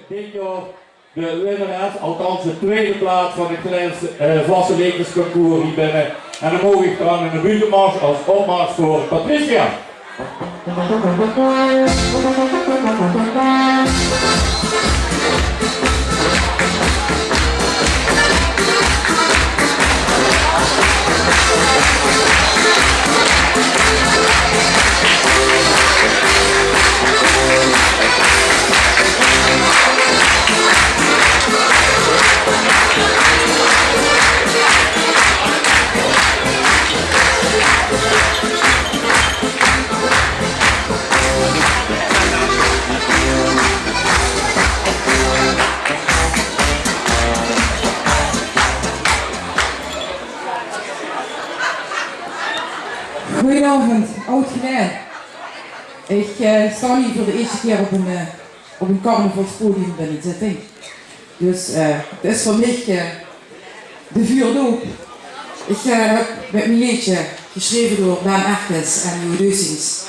dit jaar de winnares, althans de tweede plaats van het Vlassenwekersconcours hier binnen. En dan mogen ik dan in de buitenmars als opmars voor Patricia. Goedenavond, Oud-Geleen. Ik sta hier voor de eerste keer op een carnavalspodium bij die zitting. Dus het is voor mij de vuurdoop. Ik heb met mijn liedje, geschreven door Daan Erkens en Jo Deusings,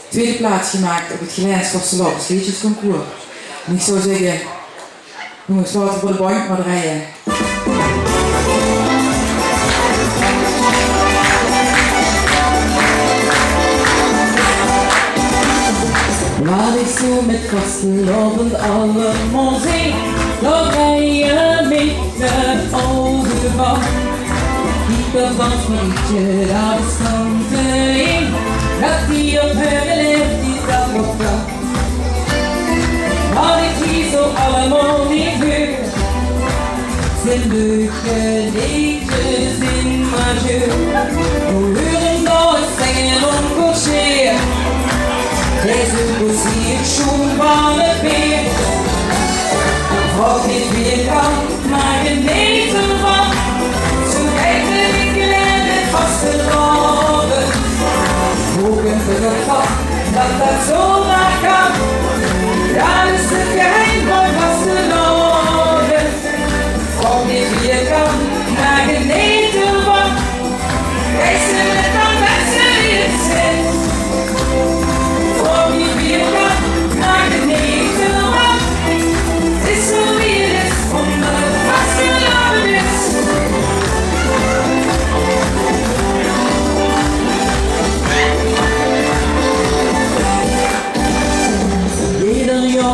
tweede plaats gemaakt op het Geleens Vastelavonds Liedjesconcours. En ik zou zeggen, jongens, laten we voor de bank maar draaien. Wat ik zo met vastelavond allemaal zing, dan ben je met de ogen van. Diepe dans van liedje, daar stond erin, dat die op hun leeft, die dat op dat. Wat ik hier zo allemaal niet hoor, zijn leuke liedjes in majeur. We horen nooit zingen ongescheerd. Deze muziek schon van het weer. Wat niet weer kan, maar genieten van. Zo kijkt de winkel en het vastelavond. Ook een vergat dat zomaar kan. Dat is het geheim van vastelavond. Wat niet weer kan, maar genieten van. Deze met dan mensen die het zijn.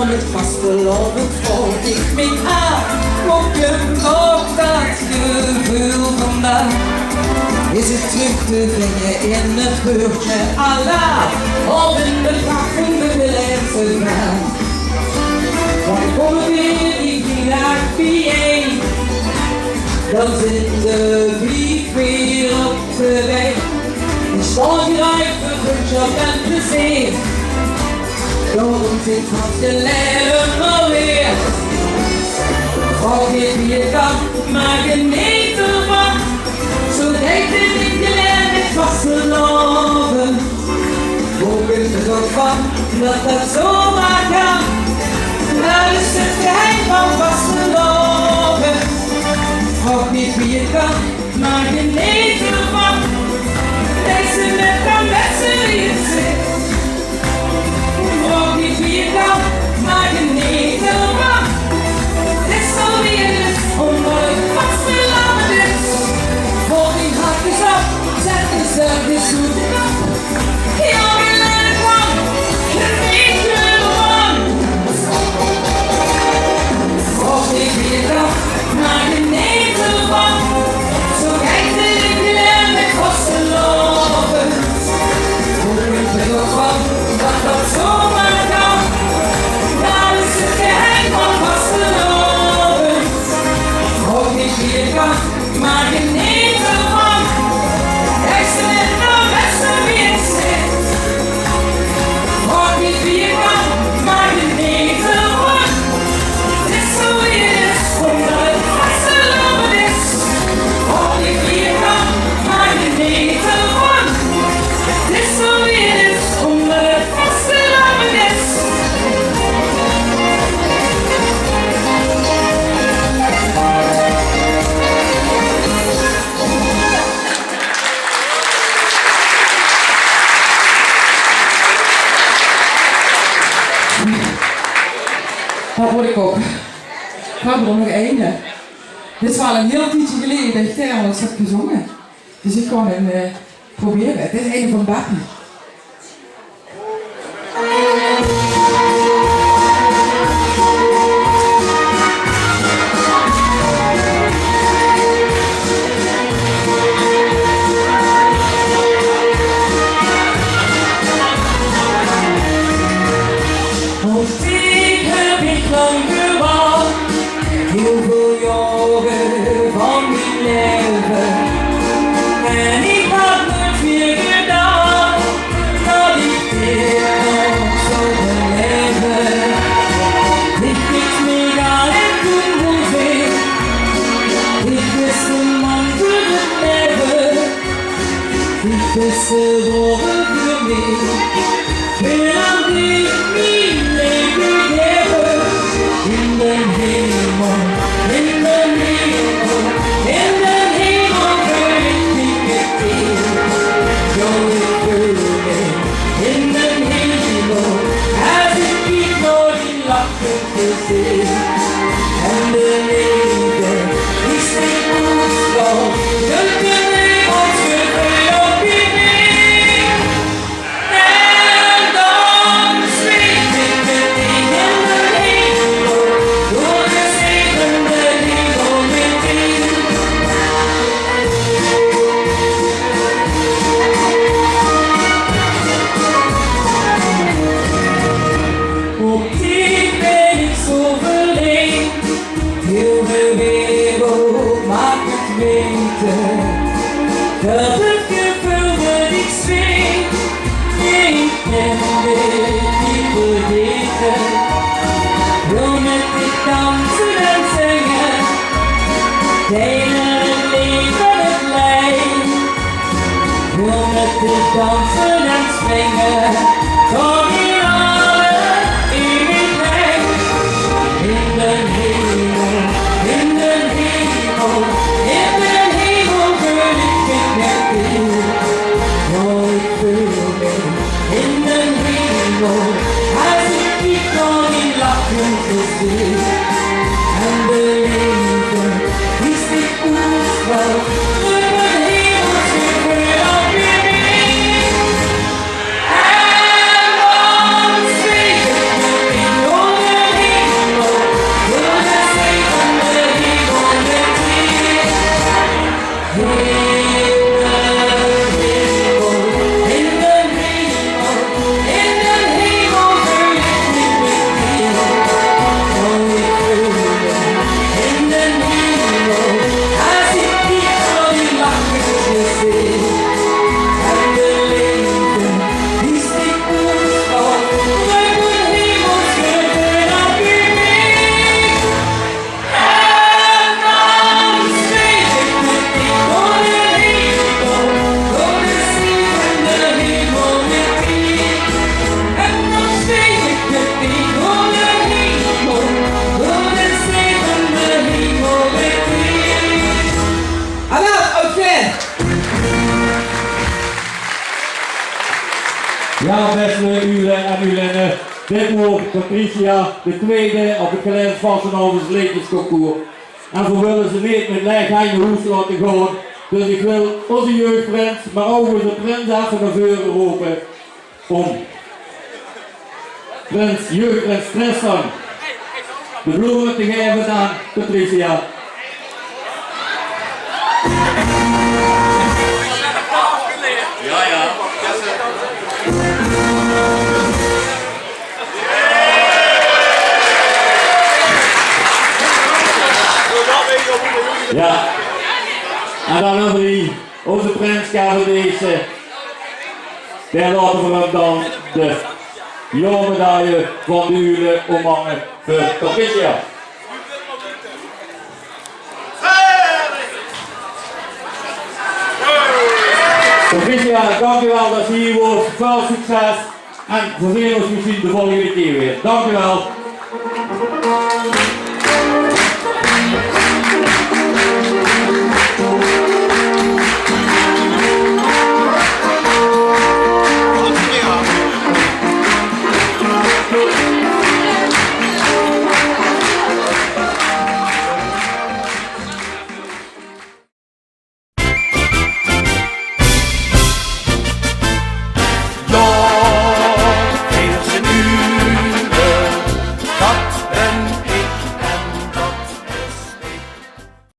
Het vastelavond vond ik me aan, op je nog dat gevoel vandaag. Is het terug te brengen in het buurtje Allah, of in de kracht van de Gelijnse vrouw. Want kom weer die graag bijeen, dan zit de brief weer op de weg. En sta gelijk vergunst en te zien. Daarom zit Vastelavond alweer. Wat je weer kan, maar geniet ervan. Zo denkt het in je land het vastelavond. Hoe kunt je ervan dat dat zomaar kan? Dat is het geheim van vastelavond. Wat niet wie je kan, maar geniet ervan. Deze met kan mensen die het zit. Ook niet wie je kan, maar geniet ervan. Het is zo wie het is, omdat het vastelavond is. Voor die hakjes op, zet jezelf eens goed. Jongen, let het van, geniet ervan. Ook niet wie je kan, maar geniet ervan. Zo kijkt het in je land met vastelavond. Dat word ik ook. Ik heb er nog één. Dit is wel een heel tijdje geleden dat ik Termels heb gezongen. Dus ik kan hem proberen. Dit is een van Bappie. Heel veel jaren van mijn leven. En ik had nooit meer gedaan dat ik dit nog zou beleven. Ik wist niet aan het doen hoeveel. Ik wist een man voor het leven. Ik wist de woorden voor mij. En dan ik mijn leven geven in de hemel. In de hemel, in de hemel verlicht ik het hier. Zo ik verlicht in de hemel, als ik niet door die lachen gezicht. En de liefde is niet goed zo, dat de hemel schudden op je neer. En dan zweef ik het in de hemel, door de zegende hemel meteen. Op dit ben ik zo verleend, heel de wereld maakt het weten, dat het gevoel dat ik zweef, ik ken dit niet vergeten. Wil met dit dansen en zingen, delen het leven het lijf. Wil met dit dansen en springen, tot in alle eeuwigheid. In de hemel, in de hemel, in de hemel verlicht ik met u. Nooit verlicht in de hemel, als ik niet door die lachen gezicht. En de liefde is niet oerspel, door de hemel schudden op je neer. En dan zweef ik meteen door de hemel, door de zegende hemel meteen. In de hemel, in de hemel verlicht ik met u. Nooit verlicht in de hemel, als ik niet door die lachen gezicht. En de liefde is niet oerspel, door de hemel schudden op je neer. En dan zweef ik meteen door de hemel, door de zegende hemel meteen. En dan zweef ik meteen door de hemel, door de zegende hemel meteen. Hallo, oké. Ja, beste Ulen en Ulennen, dit wordt Patricia, de tweede op het Gelijns Vassenhouders Levensconcours. En we willen ze niet met leegheid in hoes laten gaan. Dus ik wil onze jeugdprins, maar ook onze prins even naar voren roepen om jeugdprins Tristan de bloemen te geven aan Patricia. Ja, ja. Ja, en dan hebben we onze prins deze. Daar laten we hem dan de jonge medaille van de Ulen omhangen voor Patricia. Patricia, dankjewel dat je hier was. Veel succes en we zien ons misschien de volgende keer weer. Dankjewel.